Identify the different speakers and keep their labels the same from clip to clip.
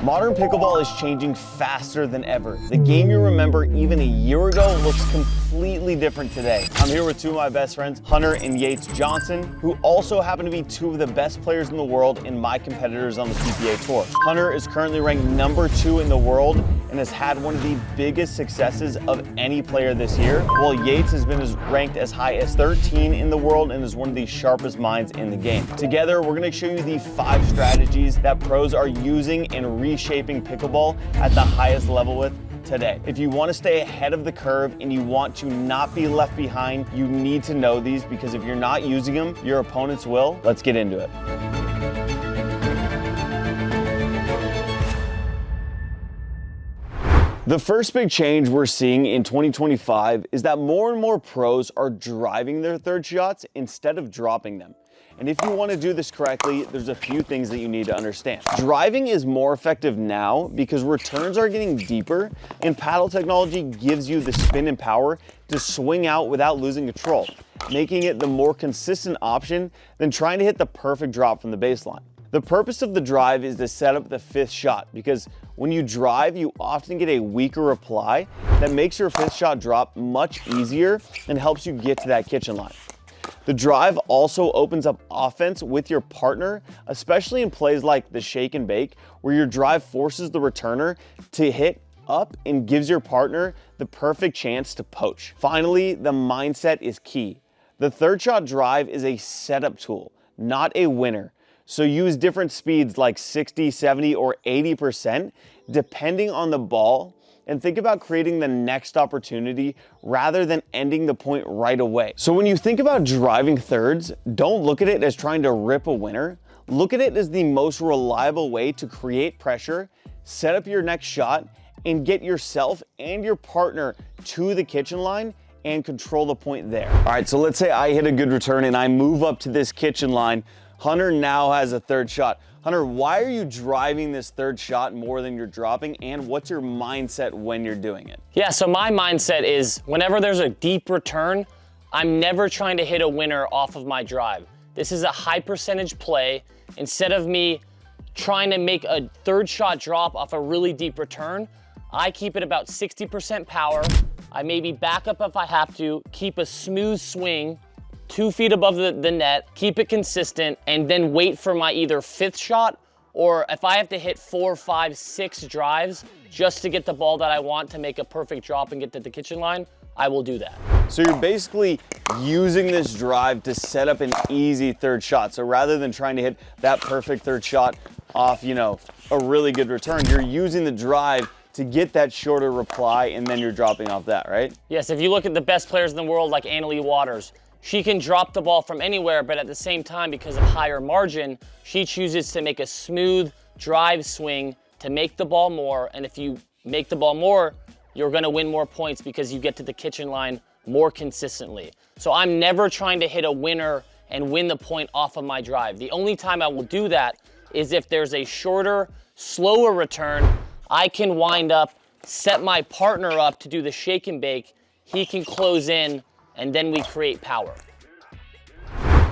Speaker 1: Modern pickleball is changing faster than ever. The game you remember even a year ago looks completely different today. I'm here with two of my best friends, Hunter and Yates Johnson, who also happen to be two of the best players in the world and my competitors on the PPA Tour. Hunter is currently ranked #2 in the world and has had one of the biggest successes of any player this year, while Yates has been ranked as high as 13 in the world and is one of the sharpest minds in the game. Together, we're gonna show you the 5 strategies that pros are using in reshaping pickleball at the highest level with today. If you want to stay ahead of the curve and you want to not be left behind, you need to know these, because if you're not using them, your opponents will. Let's get into it. The first big change we're seeing in 2025 is that more and more pros are driving their third shots instead of dropping them. And if you want to do this correctly, there's a few things that you need to understand. Driving is more effective now because returns are getting deeper and paddle technology gives you the spin and power to swing out without losing control, making it the more consistent option than trying to hit the perfect drop from the baseline. The purpose of the drive is to set up the 5th shot, because when you drive, you often get a weaker reply that makes your 5th shot drop much easier and helps you get to that kitchen line. The drive also opens up offense with your partner, especially in plays like the shake and bake, where your drive forces the returner to hit up and gives your partner the perfect chance to poach. Finally, the mindset is key. The third shot drive is a setup tool, not a winner. So use different speeds like 60, 70, or 80% depending on the ball, and think about creating the next opportunity rather than ending the point right away. So when you think about driving thirds, don't look at it as trying to rip a winner. Look at it as the most reliable way to create pressure, set up your next shot, and get yourself and your partner to the kitchen line and control the point there. All right, so let's say I hit a good return and I move up to this kitchen line. Hunter now has a third shot. Hunter, why are you driving this third shot more than you're dropping, and what's your mindset when you're doing it?
Speaker 2: Yeah, so my mindset is whenever there's a deep return, I'm never trying to hit a winner off of my drive. This is a high percentage play. Instead of me trying to make a third shot drop off a really deep return, I keep it about 60% power. I maybe back up if I have to, keep a smooth swing, 2 feet above the net, keep it consistent, and then wait for my either 5th shot, or if I have to hit 4, 5, 6 drives just to get the ball that I want to make a perfect drop and get to the kitchen line, I will do that.
Speaker 1: So you're basically using this drive to set up an easy third shot. So rather than trying to hit that perfect third shot off, a really good return, you're using the drive to get that shorter reply, and then you're dropping off that, right?
Speaker 2: Yes, if you look at the best players in the world like Annalie Waters, she can drop the ball from anywhere, but at the same time, because of higher margin, she chooses to make a smooth drive swing to make the ball more. And if you make the ball more, you're gonna win more points because you get to the kitchen line more consistently. So I'm never trying to hit a winner and win the point off of my drive. The only time I will do that is if there's a shorter, slower return. I can wind up, set my partner up to do the shake and bake. He can close in, and then we create power.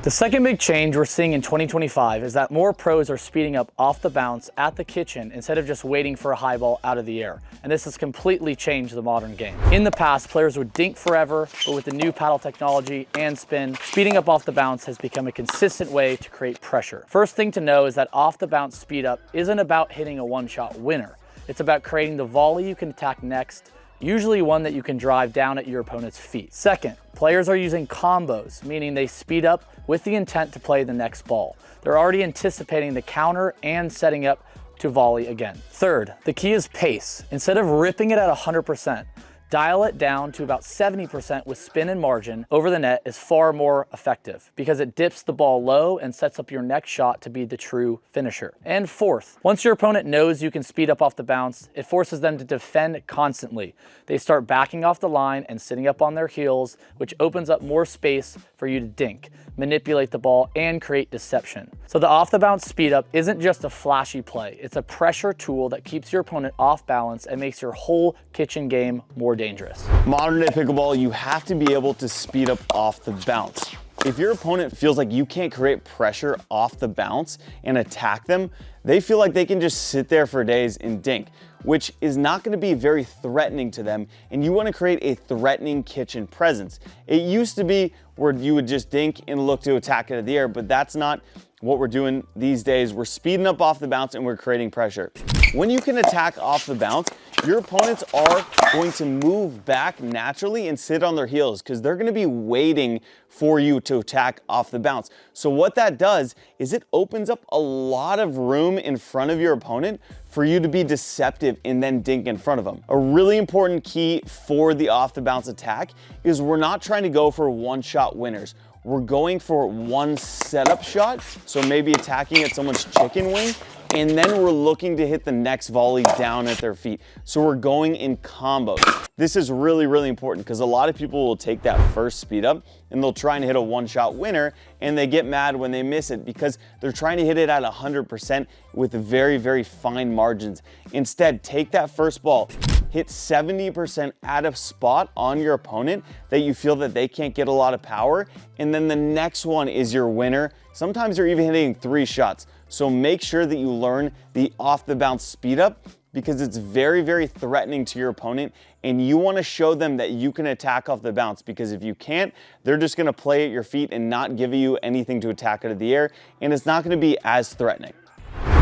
Speaker 3: The second big change we're seeing in 2025 is that more pros are speeding up off the bounce at the kitchen instead of just waiting for a high ball out of the air. And this has completely changed the modern game. In the past, players would dink forever, but with the new paddle technology and spin, speeding up off the bounce has become a consistent way to create pressure. First thing to know is that off the bounce speed up isn't about hitting a one-shot winner. It's about creating the volley you can attack next, usually one that you can drive down at your opponent's feet. Second, players are using combos, meaning they speed up with the intent to play the next ball. They're already anticipating the counter and setting up to volley again. Third, the key is pace. Instead of ripping it at 100%, dial it down to about 70% with spin and margin over the net is far more effective because it dips the ball low and sets up your next shot to be the true finisher. And fourth, once your opponent knows you can speed up off the bounce, it forces them to defend constantly. They start backing off the line and sitting up on their heels, which opens up more space for you to dink, manipulate the ball, and create deception. So the off the bounce speed up isn't just a flashy play, it's a pressure tool that keeps your opponent off balance and makes your whole kitchen game more dangerous.
Speaker 1: Modern day pickleball, you have to be able to speed up off the bounce. If your opponent feels like you can't create pressure off the bounce and attack them, they feel like they can just sit there for days and dink, which is not going to be very threatening to them, and you want to create a threatening kitchen presence. It used to be where you would just dink and look to attack out of the air, but that's not what we're doing these days. We're speeding up off the bounce and we're creating pressure. When you can attack off the bounce, your opponents are going to move back naturally and sit on their heels because they're going to be waiting for you to attack off the bounce. So what that does is it opens up a lot of room in front of your opponent for you to be deceptive and then dink in front of them. A really important key for the off the bounce attack is we're not trying to go for one-shot winners. We're going for one setup shot, so maybe attacking at someone's chicken wing, and then we're looking to hit the next volley down at their feet. So we're going in combos. This is really, really important because a lot of people will take that first speed up and they'll try and hit a one-shot winner, and they get mad when they miss it because they're trying to hit it at 100% with very, very fine margins. Instead, take that first ball, hit 70% at a spot on your opponent that you feel that they can't get a lot of power, and then the next one is your winner. Sometimes you're even hitting 3 shots. So make sure that you learn the off the bounce speed up because it's very, very threatening to your opponent, and you want to show them that you can attack off the bounce, because if you can't, they're just going to play at your feet and not give you anything to attack out of the air, and it's not going to be as threatening.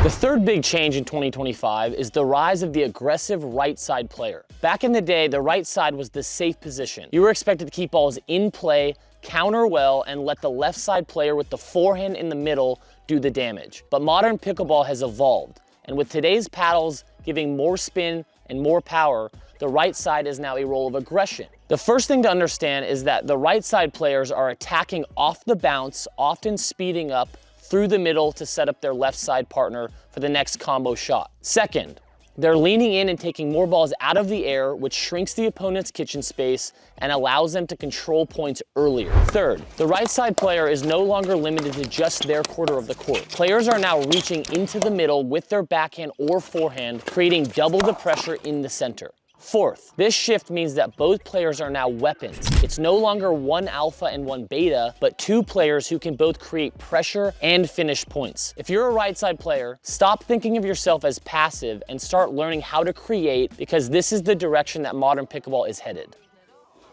Speaker 2: The third big change in 2025 is the rise of the aggressive right side player. Back in the day, the right side was the safe position. You were expected to keep balls in play, counter well, and let the left side player with the forehand in the middle do the damage. But modern pickleball has evolved, and with today's paddles giving more spin and more power, the right side is now a role of aggression. The first thing to understand is that the right side players are attacking off the bounce, often speeding up through the middle to set up their left side partner for the next combo shot. Second, they're leaning in and taking more balls out of the air, which shrinks the opponent's kitchen space and allows them to control points earlier. Third, the right side player is no longer limited to just their quarter of the court. Players are now reaching into the middle with their backhand or forehand, creating double the pressure in the center. Fourth, this shift means that both players are now weapons. It's no longer one alpha and one beta, but 2 players who can both create pressure and finish points. If you're a right side player, stop thinking of yourself as passive and start learning how to create, because this is the direction that modern pickleball is headed.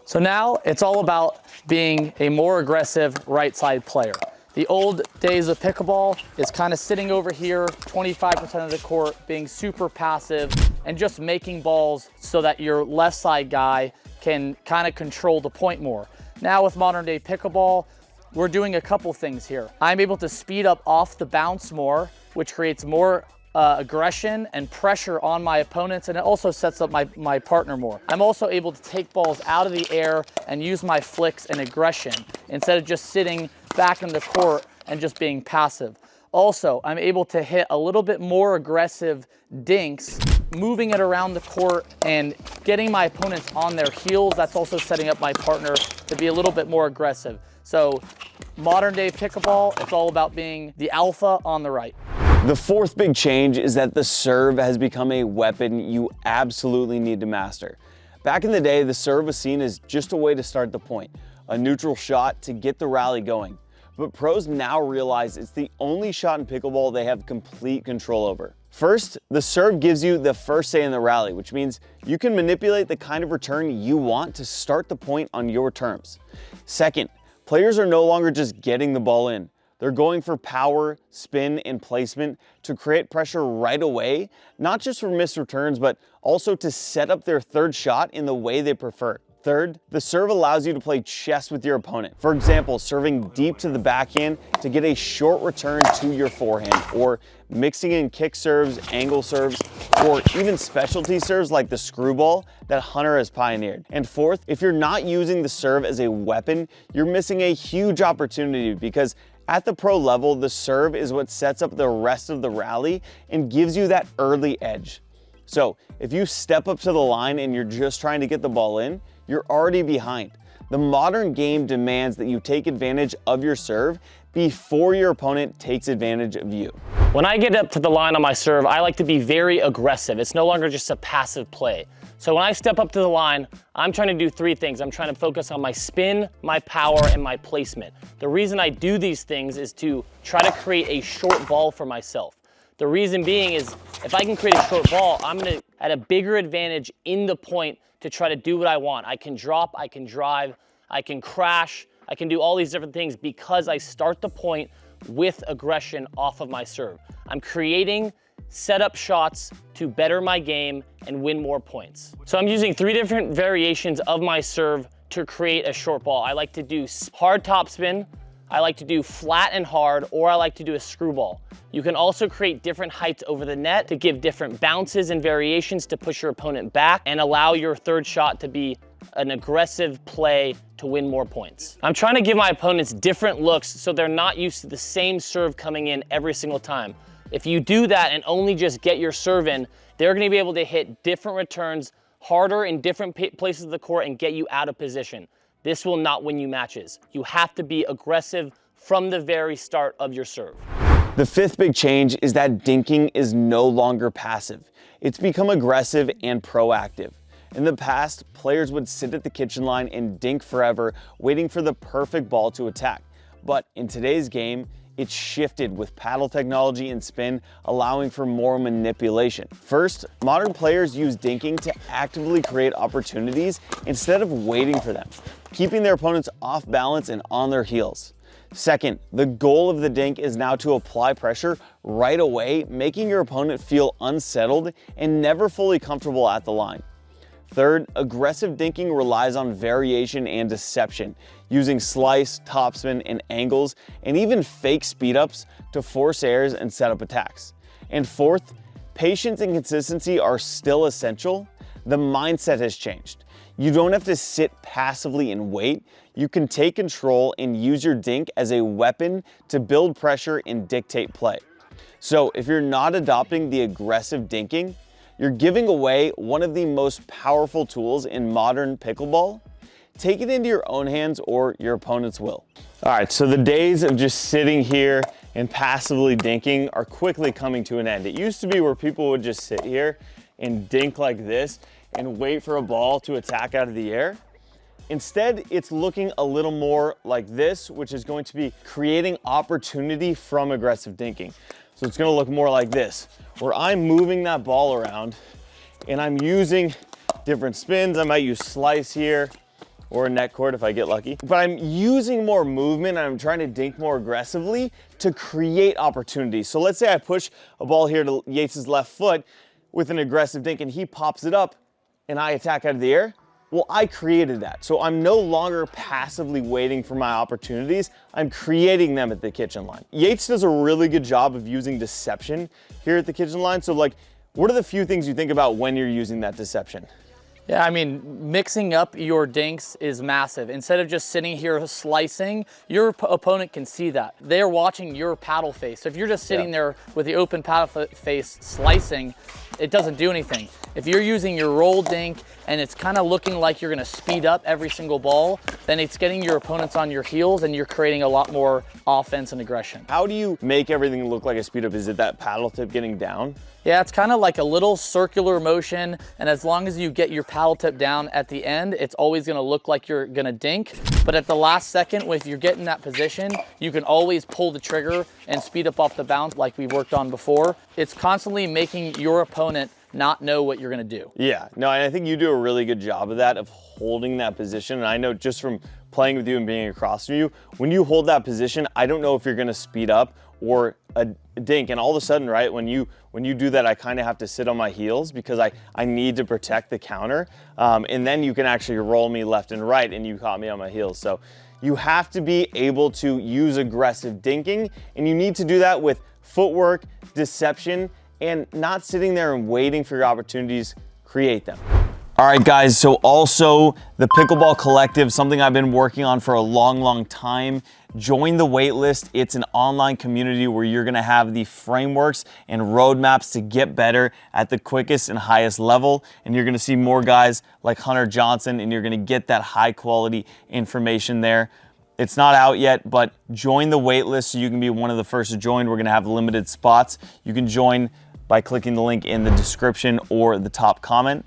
Speaker 3: So now it's all about being a more aggressive right side player. The old days of pickleball is kind of sitting over here, 25% of the court, being super passive and just making balls so that your left side guy can kind of control the point more. Now with modern day pickleball, we're doing a couple things here. I'm able to speed up off the bounce more, which creates more aggression and pressure on my opponents, and it also sets up my partner more. I'm also able to take balls out of the air and use my flicks and aggression instead of just sitting back in the court and just being passive. Also, I'm able to hit a little bit more aggressive dinks, moving it around the court and getting my opponents on their heels. That's also setting up my partner to be a little bit more aggressive. So modern day pickleball, it's all about being the alpha on the right.
Speaker 1: The fourth big change is that the serve has become a weapon you absolutely need to master. Back in the day, the serve was seen as just a way to start the point, a neutral shot to get the rally going. But pros now realize it's the only shot in pickleball they have complete control over. First, the serve gives you the first say in the rally, which means you can manipulate the kind of return you want to start the point on your terms. Second, players are no longer just getting the ball in. They're going for power, spin, and placement to create pressure right away, not just for missed returns, but also to set up their third shot in the way they prefer. Third, the serve allows you to play chess with your opponent. For example, serving deep to the backhand to get a short return to your forehand, or mixing in kick serves, angle serves, or even specialty serves like the screwball that Hunter has pioneered. And fourth, if you're not using the serve as a weapon, you're missing a huge opportunity, because at the pro level, the serve is what sets up the rest of the rally and gives you that early edge. So if you step up to the line and you're just trying to get the ball in, you're already behind. The modern game demands that you take advantage of your serve before your opponent takes advantage of you.
Speaker 2: When I get up to the line on my serve, I like to be very aggressive. It's no longer just a passive play. So when I step up to the line, I'm trying to do three things. I'm trying to focus on my spin, my power, and my placement. The reason I do these things is to try to create a short ball for myself. The reason being is if I can create a short ball, I'm gonna at a bigger advantage in the point to try to do what I want. I can drop, I can drive, I can crash, I can do all these different things because I start the point with aggression off of my serve. I'm creating setup shots to better my game and win more points. So I'm using three different variations of my serve to create a short ball. I like to do hard topspin, I like to do flat and hard, or I like to do a screwball. You can also create different heights over the net to give different bounces and variations to push your opponent back and allow your third shot to be an aggressive play to win more points. I'm trying to give my opponents different looks so they're not used to the same serve coming in every single time. If you do that and only just get your serve in, they're gonna be able to hit different returns harder in different places of the court and get you out of position. This will not win you matches. You have to be aggressive from the very start of your serve.
Speaker 1: The fifth big change is that dinking is no longer passive. It's become aggressive and proactive. In the past, players would sit at the kitchen line and dink forever, waiting for the perfect ball to attack. But in today's game, it's shifted with paddle technology and spin, allowing for more manipulation. First, modern players use dinking to actively create opportunities instead of waiting for them, keeping their opponents off balance and on their heels. Second, the goal of the dink is now to apply pressure right away, making your opponent feel unsettled and never fully comfortable at the line. Third, aggressive dinking relies on variation and deception, using slice, topspin, and angles, and even fake speed-ups to force errors and set up attacks. And fourth, patience and consistency are still essential. The mindset has changed. You don't have to sit passively and wait. You can take control and use your dink as a weapon to build pressure and dictate play. So if you're not adopting the aggressive dinking, you're giving away one of the most powerful tools in modern pickleball. Take it into your own hands or your opponent's will. All right, so the days of just sitting here and passively dinking are quickly coming to an end. It used to be where people would just sit here and dink like this and wait for a ball to attack out of the air. Instead, it's looking a little more like this, which is going to be creating opportunity from aggressive dinking. So it's gonna look more like this, where I'm moving that ball around and I'm using different spins. I might use slice here or a net cord if I get lucky. But I'm using more movement and I'm trying to dink more aggressively to create opportunities. So let's say I push a ball here to Yates' left foot with an aggressive dink and he pops it up and I attack out of the air. Well, I created that. So I'm no longer passively waiting for my opportunities. I'm creating them at the kitchen line. Yates does a really good job of using deception here at the kitchen line. So like, what are the few things you think about when you're using that deception?
Speaker 3: Yeah, I mean, mixing up your dinks is massive. Instead of just sitting here slicing, your opponent can see that. They're watching your paddle face. So if you're just sitting there with the open paddle face slicing, it doesn't do anything. If you're using your roll dink and it's kind of looking like you're gonna speed up every single ball, then it's getting your opponents on your heels and you're creating a lot more offense and aggression.
Speaker 1: How do you make everything look like a speed up? Is it that paddle tip getting down?
Speaker 3: Yeah, it's kind of like a little circular motion, and as long as you get your paddle tip down at the end, it's always gonna look like you're gonna dink. But at the last second, if you're getting that position, you can always pull the trigger and speed up off the bounce like we worked on before. It's constantly making your opponent not know what you're gonna do.
Speaker 1: Yeah, no, and I think you do a really good job of that, of holding that position. And I know just from playing with you and being across from you, when you hold that position, I don't know if you're gonna speed up or a dink. And all of a sudden, right, when you do that, I kind of have to sit on my heels because I need to protect the counter. And then you can actually roll me left and right and you caught me on my heels. So you have to be able to use aggressive dinking, and you need to do that with footwork, deception, and not sitting there and waiting for your opportunities. Create them. All right, guys, so also the Pickleball Collective, something I've been working on for a long time. Join the waitlist. It's an online community where you're gonna have the frameworks and roadmaps to get better at the quickest and highest level. And you're gonna see more guys like Hunter Johnson, and you're gonna get that high quality information there. It's not out yet, but join the wait list so you can be one of the first to join. We're gonna have limited spots. You can join by clicking the link in the description or the top comment.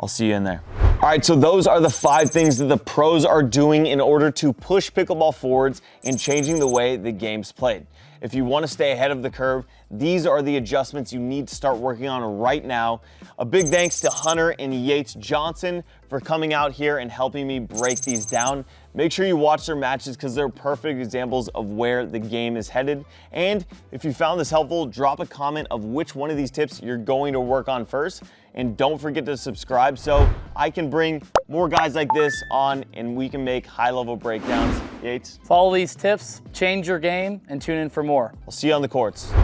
Speaker 1: I'll see you in there. All right, so those are the 5 things that the pros are doing in order to push pickleball forwards and changing the way the game's played. If you want to stay ahead of the curve, these are the adjustments you need to start working on right now. A big thanks to Hunter and Yates Johnson for coming out here and helping me break these down. Make sure you watch their matches because they're perfect examples of where the game is headed. And if you found this helpful, drop a comment of which one of these tips you're going to work on first. And don't forget to subscribe so I can bring more guys like this on and we can make high-level breakdowns. Yates,
Speaker 3: Follow these tips, change your game, and tune in for more.
Speaker 1: I'll see you on the courts.